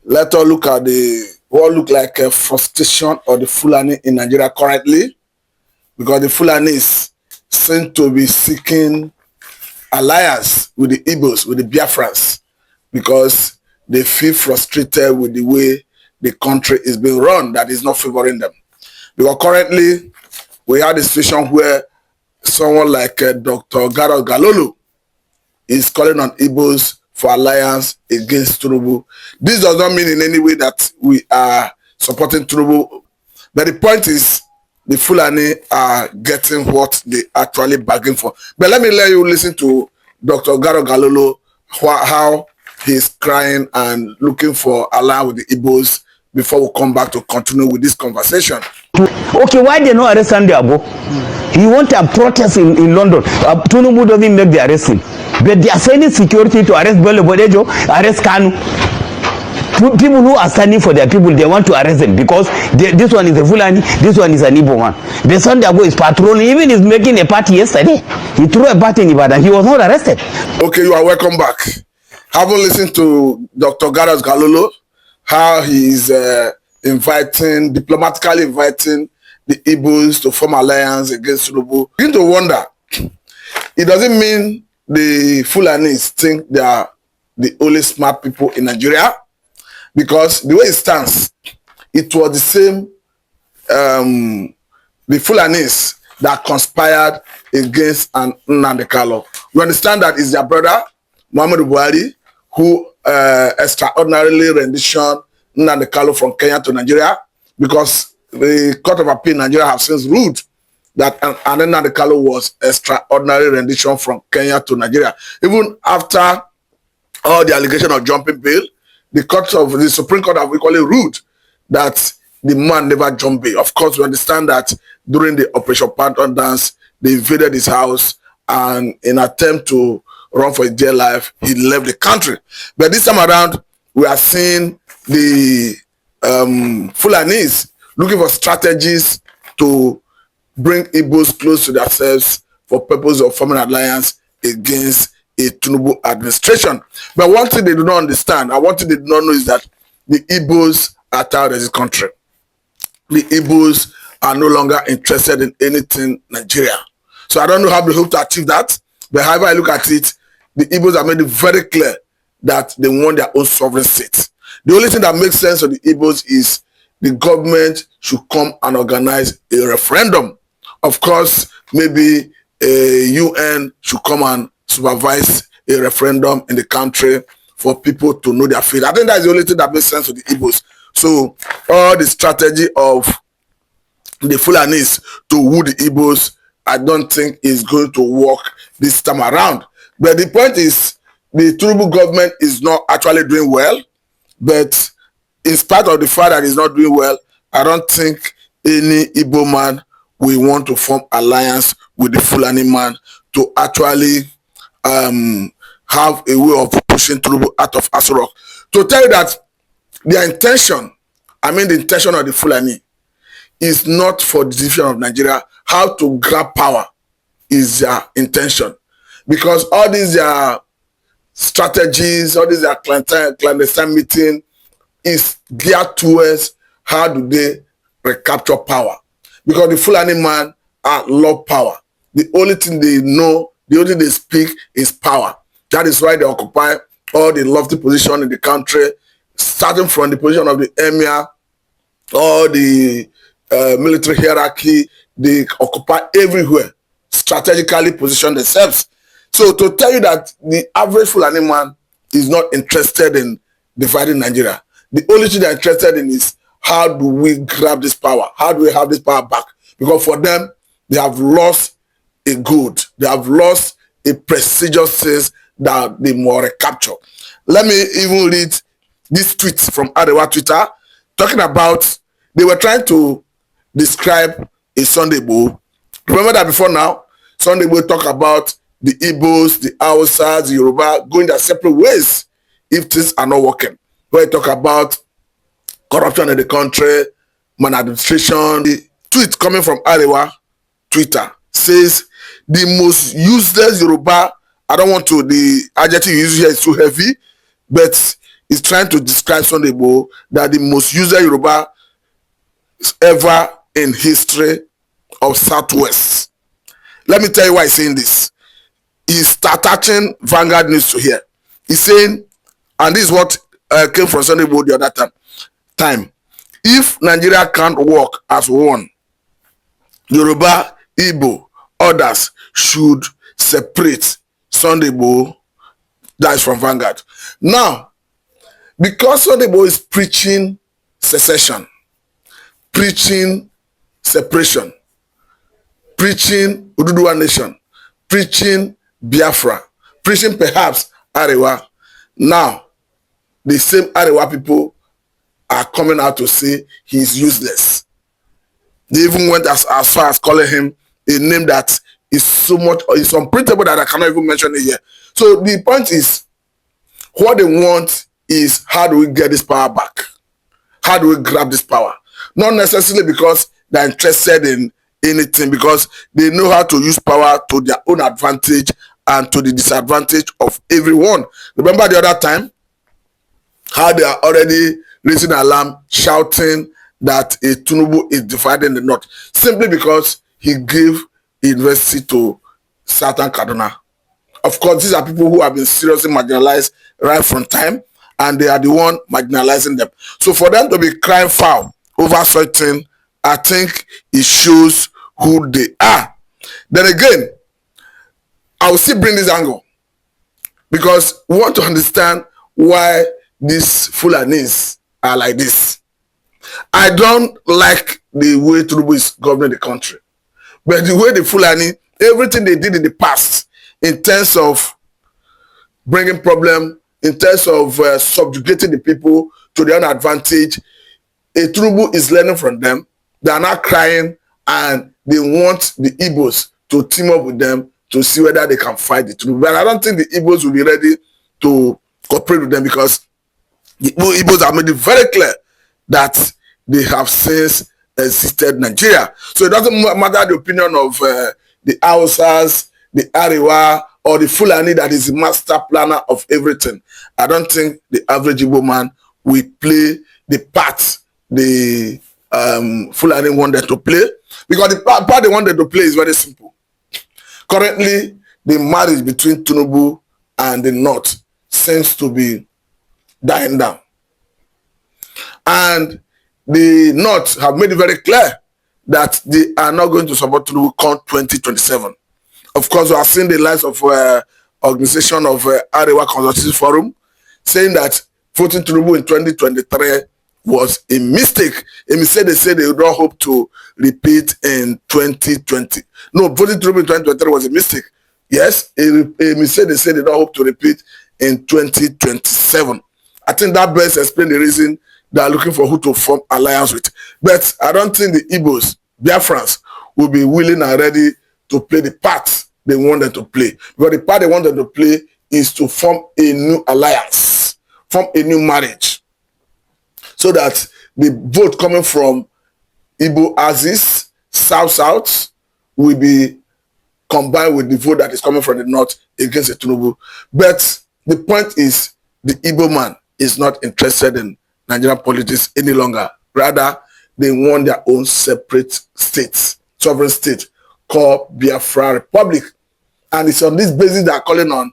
Let us look at what look like a frustration of the Fulani in Nigeria currently, because the Fulanis seem to be seeking alliance with the Igbos, with the Biafrans, because they feel frustrated with the way the country is being run that is not favoring them. Because currently, we have a situation where someone like Dr. Gareth Galolo is calling on Igbos for alliance against Tinubu. This does not mean in any way that we are supporting Tinubu, but the point is the Fulani are getting what they actually bargained for. But let you listen to Dr. Gareth Galolo, how he's crying and looking for alliance with the Igbos before we come back to continue with this conversation. Okay, why they not arrest Sunday Abo? He want a protest in London. Tinubu doesn't make the arresting. But they are sending security to arrest Bello Bodejo, arrest Kanu. People who are standing for their people, they want to arrest them because this one is a Fulani, this one is an Igbo one. The Sunday Abo is patrolling, even is making a party yesterday. He threw a party in Ibadan. He was not arrested. Okay, you are welcome back. Having listened to Dr. Gareth Galolo, how he is diplomatically inviting the Igbos to form alliance against Tinubu. Begin to wonder, it doesn't mean the Fulanis think they are the only smart people in Nigeria, because the way it stands, it was the same, the Fulanis that conspired against Nnamdi Kanu. We understand that it's their brother, Muhammadu Buhari, who extraordinarily renditioned Nnamdi Kanu from Kenya to Nigeria, because the Court of Appeal in Nigeria have since ruled that Nnamdi Kanu was extraordinary rendition from Kenya to Nigeria. Even after all the allegation of jumping bail, the Supreme Court have equally ruled that the man never jumped bail. Of course, we understand that during the Operation Panton Dance, they invaded his house, and in an attempt to run for his dear life, he left the country. But this time around, we are seeing the Fulanis looking for strategies to bring Igbos close to themselves for purpose of forming an alliance against a Tinubu administration. But one thing they do not understand, and one thing they do not know, is that the Igbos are tired of this country. The Igbos are no longer interested in anything Nigeria. So I don't know how they hope to achieve that, but however I look at it, the Igbos have made it very clear that they want their own sovereign state. The only thing that makes sense for the Igbos is the government should come and organize a referendum. Of course, maybe a UN should come and supervise a referendum in the country for people to know their fate. I think that's the only thing that makes sense to the Igbos. So all the strategy of the Fulanis to woo the Igbos, I don't think is going to work this time around. But the point is, the Tinubu government is not actually doing well. But in spite of the fact that it's not doing well, I don't think any Igbo man will want to form alliance with the Fulani man to actually have a way of pushing Tinubu out of Aso Rock. To tell you that their intention, the intention of the Fulani, is not for the division of Nigeria. How to grab power is their intention. Because all these strategies, all these clandestine meeting is geared towards how do they recapture power. Because the Fulani man love power. The only thing they know, the only thing they speak is power. That is why they occupy all the lofty position in the country, starting from the position of the emir, all the military hierarchy. They occupy everywhere, strategically position themselves. So to tell you that the average Fulani man is not interested in dividing Nigeria, the only thing they're interested in is how do we grab this power? How do we have this power back? Because for them, they have lost a good. They have lost a prestigious thing that they more recapture. Let me even read this tweet from Arewa Twitter, talking about, they were trying to describe a Sunday Igbo. Remember that before now, Sunday Igbo talk about the Igbos, the Hausa, the Yoruba going their separate ways if things are not working. When we talk about corruption in the country, maladministration, the tweet coming from Arewa Twitter says, the most useless Yoruba, I don't want to, the adjective you use here is too heavy, but is trying to describe Sunday Igboho that the most used Yoruba ever in history of Southwest. Let me tell you why he's saying this. He's attaching Vanguard News to here. He's saying, and this is what came from Sunday Igboho the other time. If Nigeria can't work as one, Yoruba, Igbo, others should separate. Sunday Igboho, that is from Vanguard. Now, because Sunday Igboho is preaching secession, preaching separation, preaching Oduduwa nation, preaching Biafra, preaching perhaps Arewa, now the same Arewa people are coming out to say he's useless. They even went as far as calling him a name that is so much, is unprintable that I cannot even mention it here. So the point is, what they want is, how do we get this power back? How do we grab this power? Not necessarily because they're interested in anything, because they know how to use power to their own advantage and to the disadvantage of everyone. Remember the other time, how they are already raising alarm, shouting that a Tinubu is dividing the North, simply because he gave university to Southern Kaduna. Of course, these are people who have been seriously marginalized right from time, and they are the one marginalizing them. So for them to be crying foul over something, I think it shows who they are. Then again, I will still bring this angle, because we want to understand why these Fulanis are like this. I don't like the way Tinubu is governing the country, but the way the Fulani, everything they did in the past, in terms of bringing problem, in terms of subjugating the people to their own advantage, Tinubu is learning from them. They are not crying, and they want the Igbos to team up with them to see whether they can fight the Tinubu. But I don't think the Igbos will be ready to cooperate with them, because the Igbos have made it very clear that they have since existed Nigeria. So it doesn't matter the opinion of the Hausas, the Arewa, or the Fulani that is the master planner of everything. I don't think the average Igbo man will play the part the Fulani wanted to play, because the part they wanted to play is very simple. Currently, the marriage between Tinubu and the North seems to be dying down. And the North have made it very clear that they are not going to support Tinubu come 2027. Of course, we are seeing the likes of organization of Arewa Consultative Forum saying that voting Tinubu in 2023 was a mistake. A mistake they say they would not hope to repeat in 2020. No, voting Tinubu in 2023 was a mistake. Yes, a mistake they say they don't hope to repeat in 2027. I think that best explains the reason they are looking for who to form alliance with. But I don't think the Igbos, Biafrans, will be willing and ready to play the part they want them to play. Because the part they want them to play is to form a new alliance, form a new marriage, so that the vote coming from Igbo Axis, South, will be combined with the vote that is coming from the North against the Tinubu. But the point is, the Igbo man is not interested in Nigerian politics any longer. Rather, they want their own separate states, sovereign state, called Biafra Republic. And it's on this basis they are calling on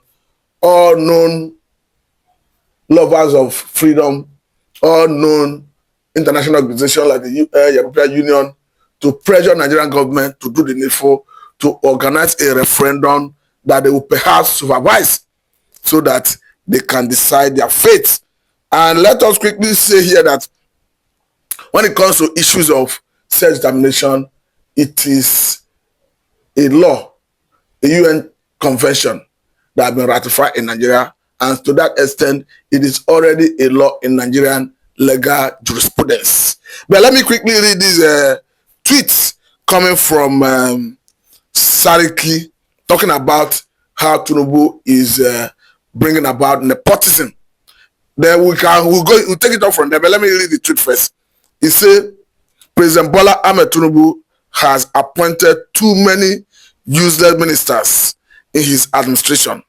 all known lovers of freedom, all known international organizations like the European Union, to pressure Nigerian government to do the needful, to organize a referendum that they will perhaps supervise, so that they can decide their fate. And let us quickly say here that when it comes to issues of self-determination, it is a law, a UN convention that has been ratified in Nigeria, and to that extent, it is already a law in Nigerian legal jurisprudence. But let me quickly read these tweets coming from Sariki, talking about how Tinubu is bringing about nepotism. Then we'll take it off from there, but let me read the tweet first. He said, President Bola Ahmed Tinubu has appointed too many useless ministers in his administration,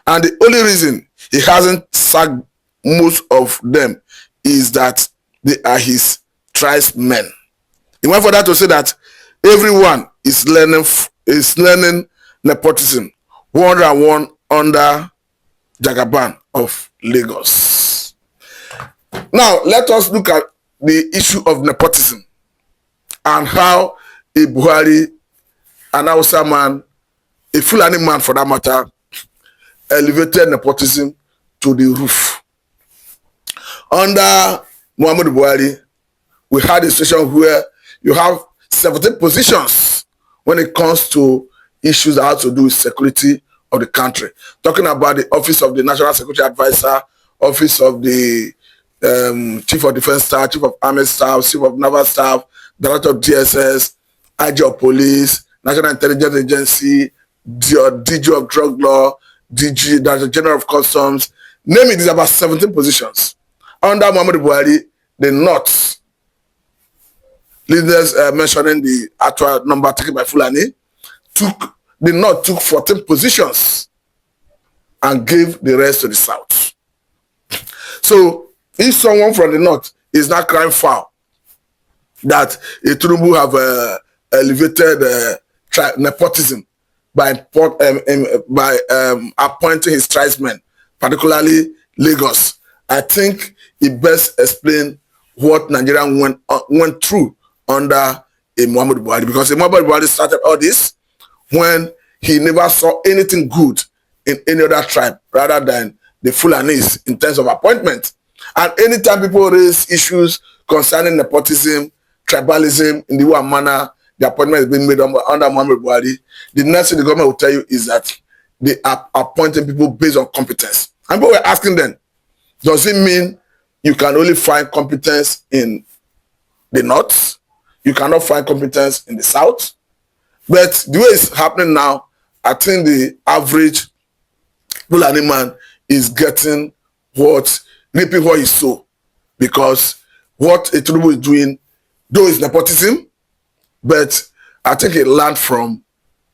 and the only reason he hasn't sacked most of them is that they are his tribesmen. He went further to say that everyone is learning nepotism 101 under Jagaban of Lagos. Now let us look at the issue of nepotism and how a Buhari, an Hausa man, a Fulani man for that matter, elevated nepotism to the roof. Under Muhammadu Buhari, we had a situation where you have 17 positions when it comes to issues that have to do with security of the country. Talking about the Office of the National Security Advisor, Office of the Chief of Defense Staff, Chief of Army Staff, Chief of Naval Staff, Director of DSS, IG of Police, National Intelligence Agency, DG of Drug Law, DG, Director General of Customs. Name it, is about 17 positions. Under Muhammadu Buhari, the North, leaders mentioning the actual number taken by Fulani, the North took 14 positions and gave the rest to the South. So if someone from the North is not crying foul that Tinubu have elevated nepotism by appointing his tribesmen, particularly Lagos, I think it best explain what Nigeria went through under a Muhammadu Buhari, because Muhammadu Buhari started all this when he never saw anything good in any other tribe rather than the Fulanis in terms of appointment. And anytime people raise issues concerning nepotism, tribalism in the way and manner the appointment is being made under Muhammadu Buhari, the next thing the government will tell you is that they are appointing people based on competence. And people were asking them, does it mean you can only find competence in the North? You cannot find competence in the South? But the way it's happening now, I think the average Fulani man is reaping what he sow. Because what Tinubu is doing, though it's nepotism, but I think it learned from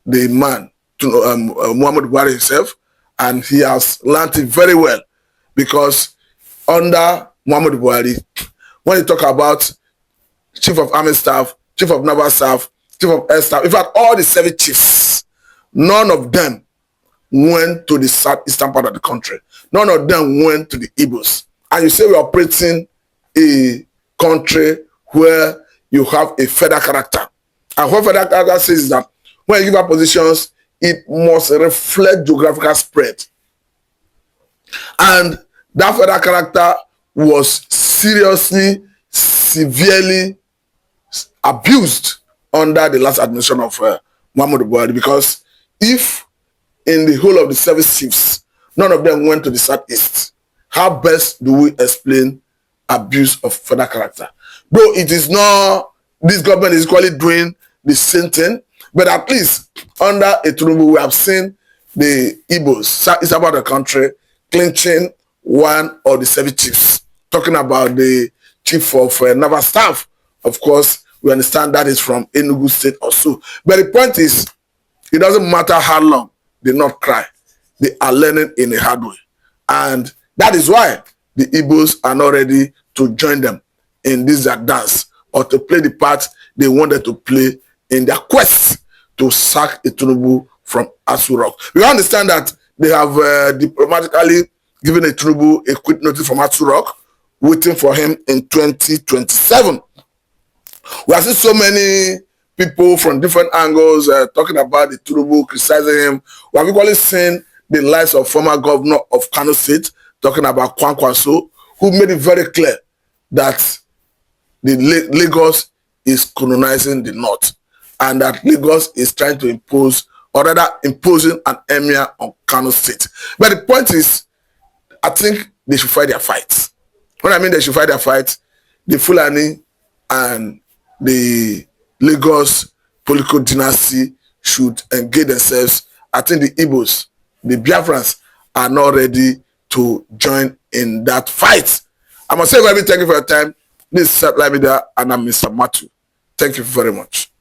the man, Muhammadu Buhari himself, and he has learned it very well. Because under Muhammadu Buhari, when you talk about Chief of Army Staff, Chief of Naval Staff, Chief of Air Staff, in fact, all the 7 chiefs, none of them went to the southeastern part of the country. None of them went to the Igbos. And you say we're operating a country where you have a federal character. And what federal character says is that when you give out positions, it must reflect geographical spread. And that federal character was seriously, severely abused under the last administration of Muhammadu Buhari, because if in the whole of the 7 chiefs, none of them went to the southeast, how best do we explain abuse of federal character? Though it is not, this government is equally doing the same thing, but at least under a Tinubu, we have seen the Igbos, southeast about the country, clinching one of the 7 chiefs. Talking about the chief of Naval Staff, of course, we understand that is from Enugu State or so. But the point is, it doesn't matter how long they not cry. They are learning in a hard way. And that is why the Igbos are not ready to join them in this dance or to play the part they wanted to play in their quest to sack Tinubu from Asu Rock. We understand that they have diplomatically given Tinubu a quit notice from Asu Rock, waiting for him in 2027. We have seen so many people from different angles talking about the Tinubu, criticizing him. We have equally seen the likes of former governor of Kano State talking about Kwankwaso, who made it very clear that the Lagos is colonizing the North, and that Lagos is trying to impose, or rather imposing an emir on Kano State. But the point is, I think they should fight their fight. When I mean they should fight their fight, the Fulani and the Lagos political dynasty should engage themselves. I think the Igbos, the Biafrans, are not ready to join in that fight. I must say, thank you for your time. This is Seth Lamida, and I'm Mr. Matu. Thank you very much.